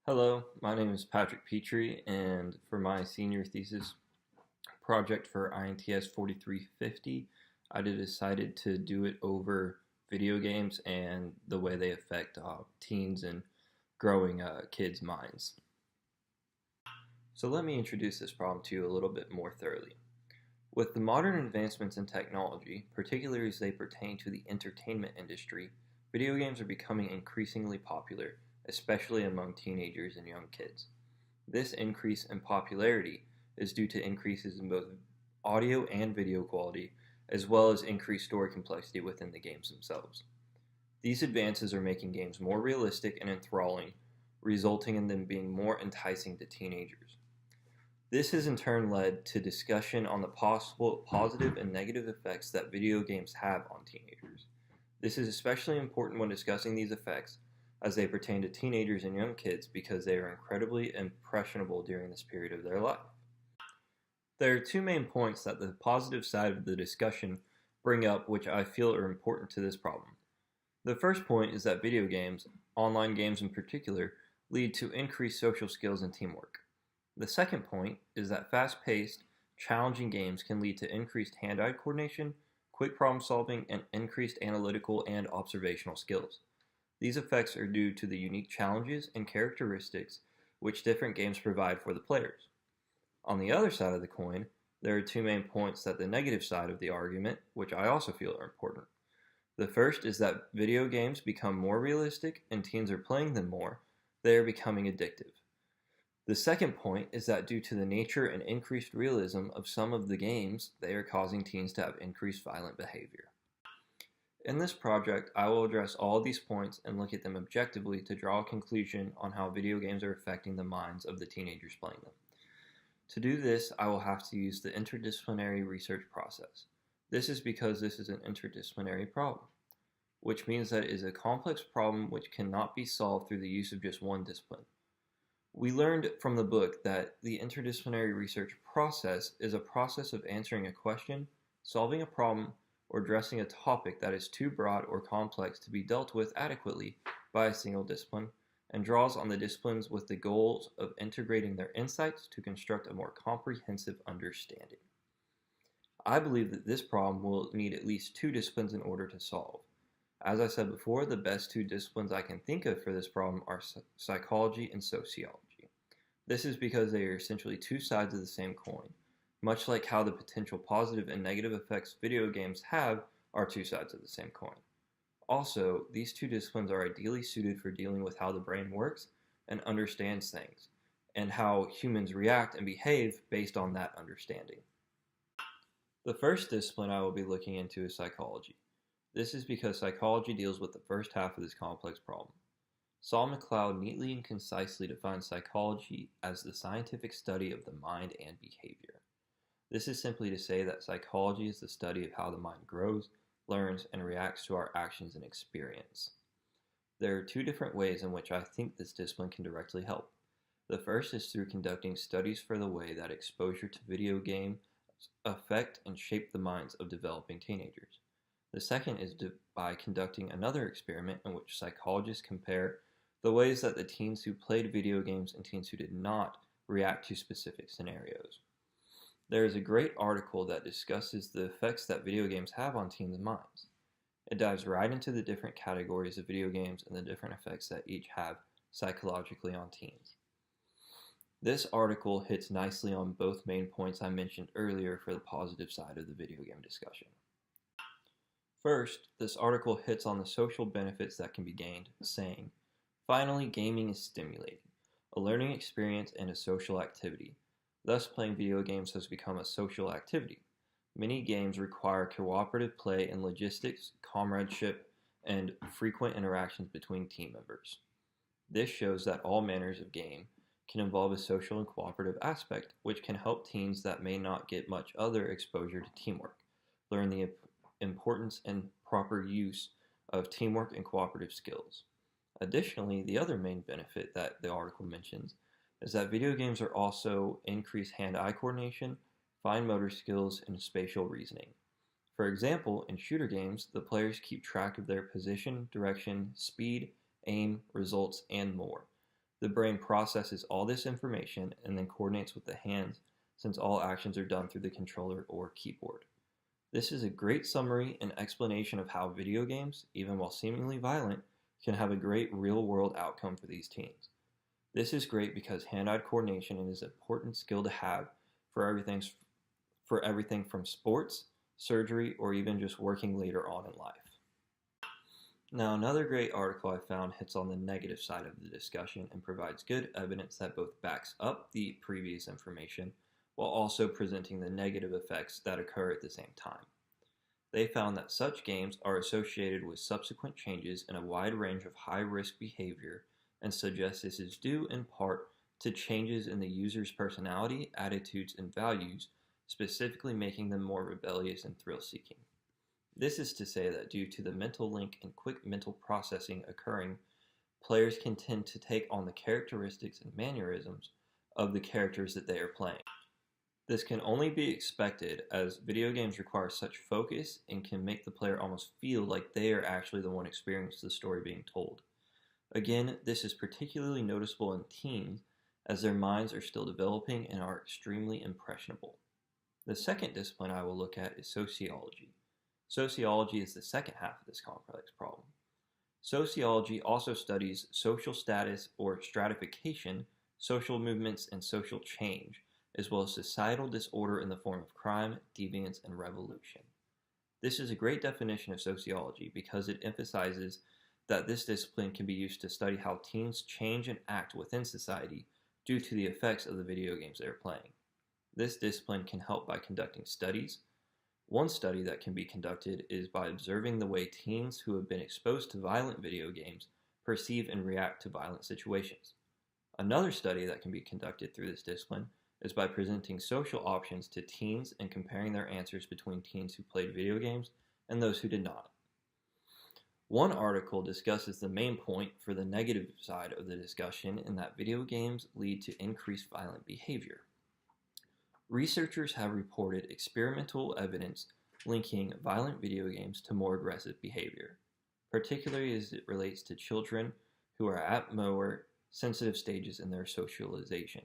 Hello, my name is Patrick Petrie, and for my senior thesis project for INTS 4350, I decided to do it over video games and the way they affect teens and growing kids' minds. So let me introduce this problem to you a little bit more thoroughly. With the modern advancements in technology, particularly as they pertain to the entertainment industry, video games are becoming increasingly popular, especially among teenagers and young kids. This increase in popularity is due to increases in both audio and video quality, as well as increased story complexity within the games themselves. These advances are making games more realistic and enthralling, resulting in them being more enticing to teenagers. This has in turn led to discussion on the possible positive and negative effects that video games have on teenagers. This is especially important when discussing these effects as they pertain to teenagers and young kids because they are incredibly impressionable during this period of their life. There are two main points that the positive side of the discussion bring up which I feel are important to this problem. The first point is that video games, online games in particular, lead to increased social skills and teamwork. The second point is that fast-paced, challenging games can lead to increased hand-eye coordination, quick problem solving, and increased analytical and observational skills. These effects are due to the unique challenges and characteristics which different games provide for the players. On the other side of the coin, there are two main points that the negative side of the argument, which I also feel are important. The first is that video games become more realistic and teens are playing them more, they are becoming addictive. The second point is that due to the nature and increased realism of some of the games, they are causing teens to have increased violent behavior. In this project, I will address all of these points and look at them objectively to draw a conclusion on how video games are affecting the minds of the teenagers playing them. To do this, I will have to use the interdisciplinary research process. This is because this is an interdisciplinary problem, which means that it is a complex problem which cannot be solved through the use of just one discipline. We learned from the book that the interdisciplinary research process is a process of answering a question, solving a problem, or addressing a topic that is too broad or complex to be dealt with adequately by a single discipline, and draws on the disciplines with the goals of integrating their insights to construct a more comprehensive understanding. I believe that this problem will need at least two disciplines in order to solve. As I said before, the best two disciplines I can think of for this problem are psychology and sociology. This is because they are essentially two sides of the same coin. Much like how the potential positive and negative effects video games have are two sides of the same coin. Also, these two disciplines are ideally suited for dealing with how the brain works and understands things, and how humans react and behave based on that understanding. The first discipline I will be looking into is psychology. This is because psychology deals with the first half of this complex problem. Saul McLeod neatly and concisely defines psychology as the scientific study of the mind and behavior. This is simply to say that psychology is the study of how the mind grows, learns, and reacts to our actions and experience. There are two different ways in which I think this discipline can directly help. The first is through conducting studies for the way that exposure to video games affect and shape the minds of developing teenagers. The second is by conducting another experiment in which psychologists compare the ways that the teens who played video games and teens who did not react to specific scenarios. There is a great article that discusses the effects that video games have on teens' minds. It dives right into the different categories of video games and the different effects that each have psychologically on teens. This article hits nicely on both main points I mentioned earlier for the positive side of the video game discussion. First, this article hits on the social benefits that can be gained, saying, "Finally, gaming is stimulating, a learning experience and a social activity. Thus, playing video games has become a social activity. Many games require cooperative play and logistics, comradeship, and frequent interactions between team members. This shows that all manners of game can involve a social and cooperative aspect, which can help teens that may not get much other exposure to teamwork learn the importance and proper use of teamwork and cooperative skills. Additionally, the other main benefit that the article mentions is that video games are also increased hand-eye coordination, fine motor skills, and spatial reasoning. For example, in shooter games, the players keep track of their position, direction, speed, aim, results, and more. The brain processes all this information and then coordinates with the hands, since all actions are done through the controller or keyboard. This is a great summary and explanation of how video games, even while seemingly violent, can have a great real-world outcome for these teens. This is great because hand-eye coordination is an important skill to have for everything from sports, surgery, or even just working later on in life. Now, another great article I found hits on the negative side of the discussion and provides good evidence that both backs up the previous information while also presenting the negative effects that occur at the same time. They found that such games are associated with subsequent changes in a wide range of high-risk behavior and suggest this is due in part to changes in the user's personality, attitudes, and values, specifically making them more rebellious and thrill-seeking. This is to say that due to the mental link and quick mental processing occurring, players can tend to take on the characteristics and mannerisms of the characters that they are playing. This can only be expected as video games require such focus and can make the player almost feel like they are actually the one experiencing the story being told. Again, this is particularly noticeable in teens as their minds are still developing and are extremely impressionable. The second discipline I will look at is sociology. Sociology is the second half of this complex problem. Sociology also studies social status or stratification, social movements, and social change, as well as societal disorder in the form of crime, deviance, and revolution. This is a great definition of sociology because it emphasizes that this discipline can be used to study how teens change and act within society due to the effects of the video games they are playing. This discipline can help by conducting studies. One study that can be conducted is by observing the way teens who have been exposed to violent video games perceive and react to violent situations. Another study that can be conducted through this discipline is by presenting social options to teens and comparing their answers between teens who played video games and those who did not. One article discusses the main point for the negative side of the discussion in that video games lead to increased violent behavior. Researchers have reported experimental evidence linking violent video games to more aggressive behavior, particularly as it relates to children who are at more sensitive stages in their socialization.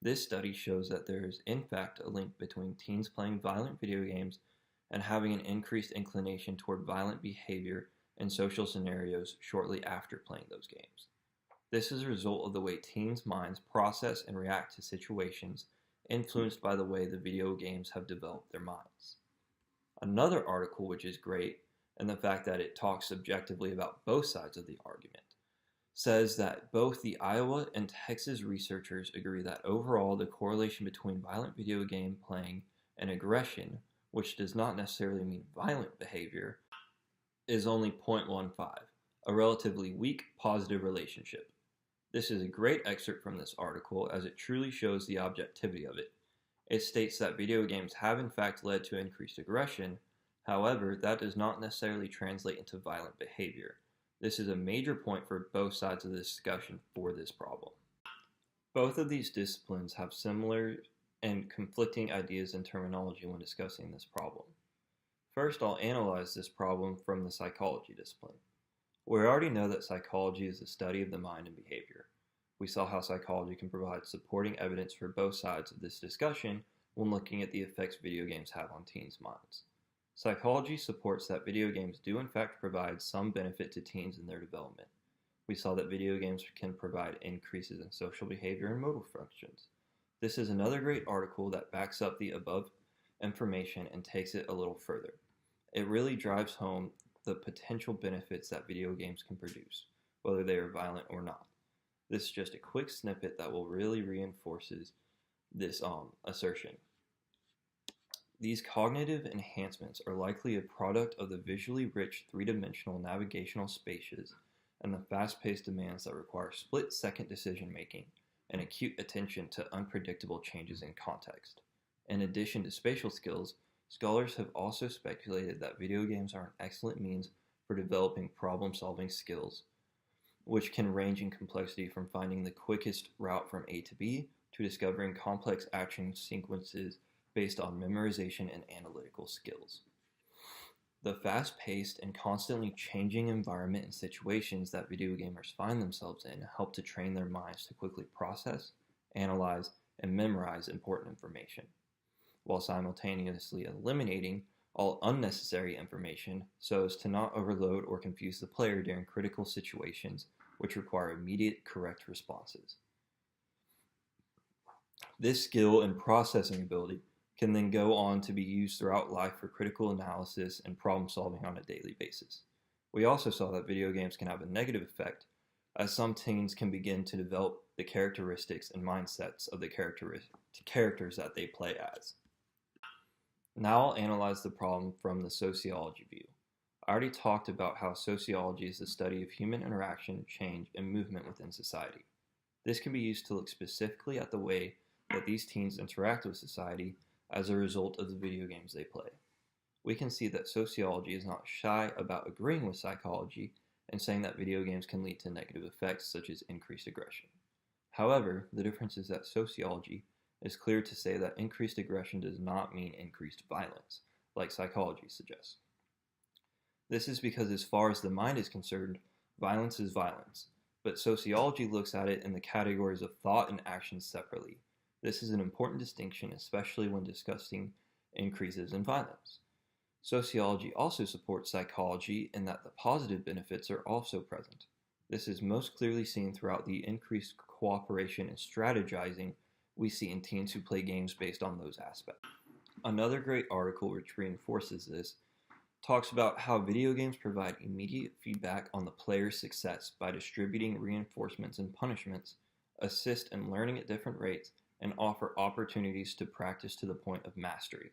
This study shows that there is in fact a link between teens playing violent video games and having an increased inclination toward violent behavior in social scenarios shortly after playing those games. This is a result of the way teens' minds process and react to situations influenced by the way the video games have developed their minds. Another article which is great, and the fact that it talks objectively about both sides of the argument, says that both the Iowa and Texas researchers agree that overall the correlation between violent video game playing and aggression, which does not necessarily mean violent behavior, is only 0.15, a relatively weak positive relationship. This is a great excerpt from this article as it truly shows the objectivity of it. It states that video games have in fact led to increased aggression, however, that does not necessarily translate into violent behavior. This is a major point for both sides of the discussion for this problem. Both of these disciplines have similar and conflicting ideas and terminology when discussing this problem. First, I'll analyze this problem from the psychology discipline. We already know that psychology is the study of the mind and behavior. We saw how psychology can provide supporting evidence for both sides of this discussion when looking at the effects video games have on teens' minds. Psychology supports that video games do in fact provide some benefit to teens in their development. We saw that video games can provide increases in social behavior and motor functions. This is another great article that backs up the above information and takes it a little further. It really drives home the potential benefits that video games can produce, whether they are violent or not. This is just a quick snippet that will really reinforces this assertion. These cognitive enhancements are likely a product of the visually rich three-dimensional navigational spaces and the fast-paced demands that require split-second decision-making and acute attention to unpredictable changes in context. In addition to spatial skills, scholars have also speculated that video games are an excellent means for developing problem-solving skills, which can range in complexity from finding the quickest route from A to B to discovering complex action sequences based on memorization and analytical skills. The fast-paced and constantly changing environment and situations that video gamers find themselves in help to train their minds to quickly process, analyze, and memorize important information, while simultaneously eliminating all unnecessary information so as to not overload or confuse the player during critical situations which require immediate correct responses. This skill and processing ability can then go on to be used throughout life for critical analysis and problem solving on a daily basis. We also saw that video games can have a negative effect, as some teens can begin to develop the characteristics and mindsets of the characters that they play as. Now I'll analyze the problem from the sociology view. I already talked about how sociology is the study of human interaction, change, and movement within society. This can be used to look specifically at the way that these teens interact with society as a result of the video games they play. We can see that sociology is not shy about agreeing with psychology and saying that video games can lead to negative effects such as increased aggression. However, the difference is that sociology is clear to say that increased aggression does not mean increased violence, like psychology suggests. This is because as far as the mind is concerned, violence is violence, but sociology looks at it in the categories of thought and action separately. This is an important distinction, especially when discussing increases in violence. Sociology also supports psychology in that the positive benefits are also present. This is most clearly seen throughout the increased cooperation and strategizing we see in teens who play games based on those aspects. Another great article which reinforces this talks about how video games provide immediate feedback on the player's success by distributing reinforcements and punishments, assist in learning at different rates, and offer opportunities to practice to the point of mastery.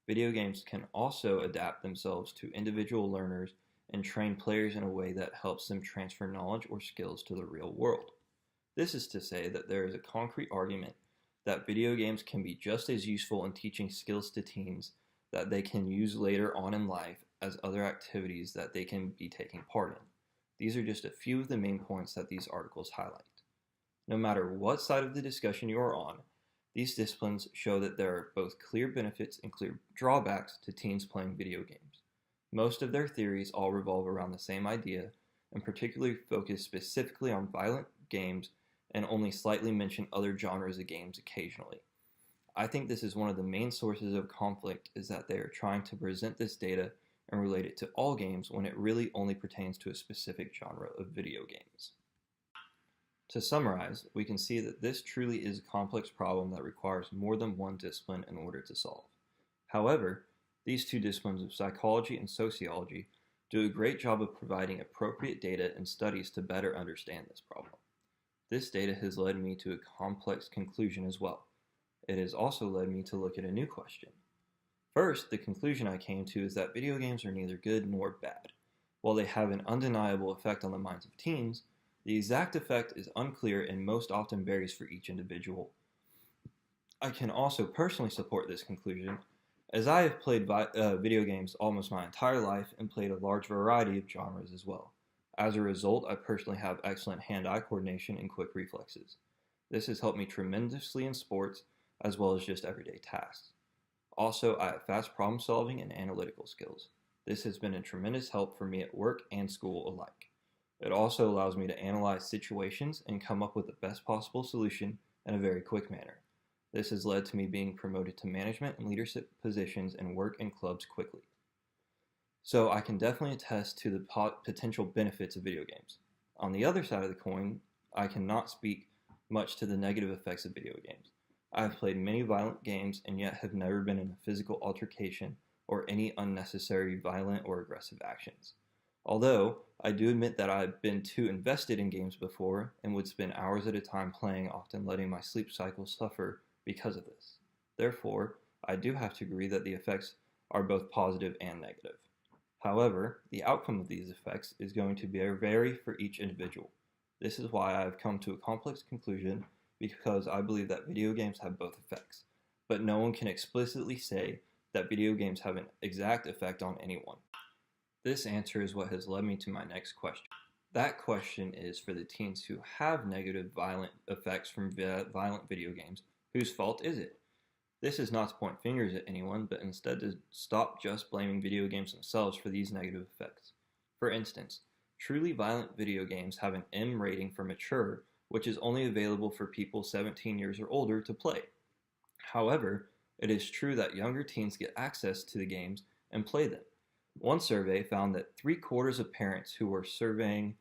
Video games can also adapt themselves to individual learners and train players in a way that helps them transfer knowledge or skills to the real world. This is to say that there is a concrete argument that video games can be just as useful in teaching skills to teens that they can use later on in life as other activities that they can be taking part in. These are just a few of the main points that these articles highlight. No matter what side of the discussion you are on, these disciplines show that there are both clear benefits and clear drawbacks to teens playing video games. Most of their theories all revolve around the same idea and particularly focus specifically on violent games and only slightly mention other genres of games occasionally. I think this is one of the main sources of conflict is that they are trying to present this data and relate it to all games when it really only pertains to a specific genre of video games. To summarize, we can see that this truly is a complex problem that requires more than one discipline in order to solve. However, these two disciplines of psychology and sociology do a great job of providing appropriate data and studies to better understand this problem. This data has led me to a complex conclusion as well. It has also led me to look at a new question. First, the conclusion I came to is that video games are neither good nor bad. While they have an undeniable effect on the minds of teens, the exact effect is unclear and most often varies for each individual. I can also personally support this conclusion, as I have played video games almost my entire life and played a large variety of genres as well. As a result, I personally have excellent hand-eye coordination and quick reflexes. This has helped me tremendously in sports as well as just everyday tasks. Also, I have fast problem solving and analytical skills. This has been a tremendous help for me at work and school alike. It also allows me to analyze situations and come up with the best possible solution in a very quick manner. This has led to me being promoted to management and leadership positions in work and clubs quickly. So I can definitely attest to the potential benefits of video games. On the other side of the coin, I cannot speak much to the negative effects of video games. I have played many violent games and yet have never been in a physical altercation or any unnecessary violent or aggressive actions. Although, I do admit that I've been too invested in games before and would spend hours at a time playing, often letting my sleep cycle suffer because of this. Therefore, I do have to agree that the effects are both positive and negative. However, the outcome of these effects is going to vary for each individual. This is why I have come to a complex conclusion, because I believe that video games have both effects, but no one can explicitly say that video games have an exact effect on anyone. This answer is what has led me to my next question. That question is for the teens who have negative violent effects from violent video games. Whose fault is it? This is not to point fingers at anyone, but instead to stop just blaming video games themselves for these negative effects. For instance, truly violent video games have an M rating for mature, which is only available for people 17 years or older to play. However, it is true that younger teens get access to the games and play them. One survey found that 3/4 of parents who were surveyed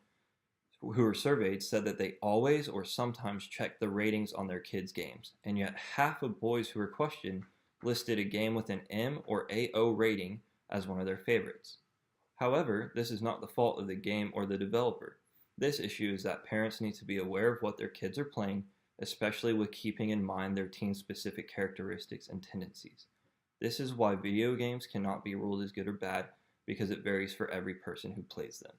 said that they always or sometimes check the ratings on their kids' games, and yet half of boys who were questioned listed a game with an M or AO rating as one of their favorites. However, this is not the fault of the game or the developer. This issue is that parents need to be aware of what their kids are playing, especially with keeping in mind their teen's specific characteristics and tendencies. This is why video games cannot be ruled as good or bad, because it varies for every person who plays them.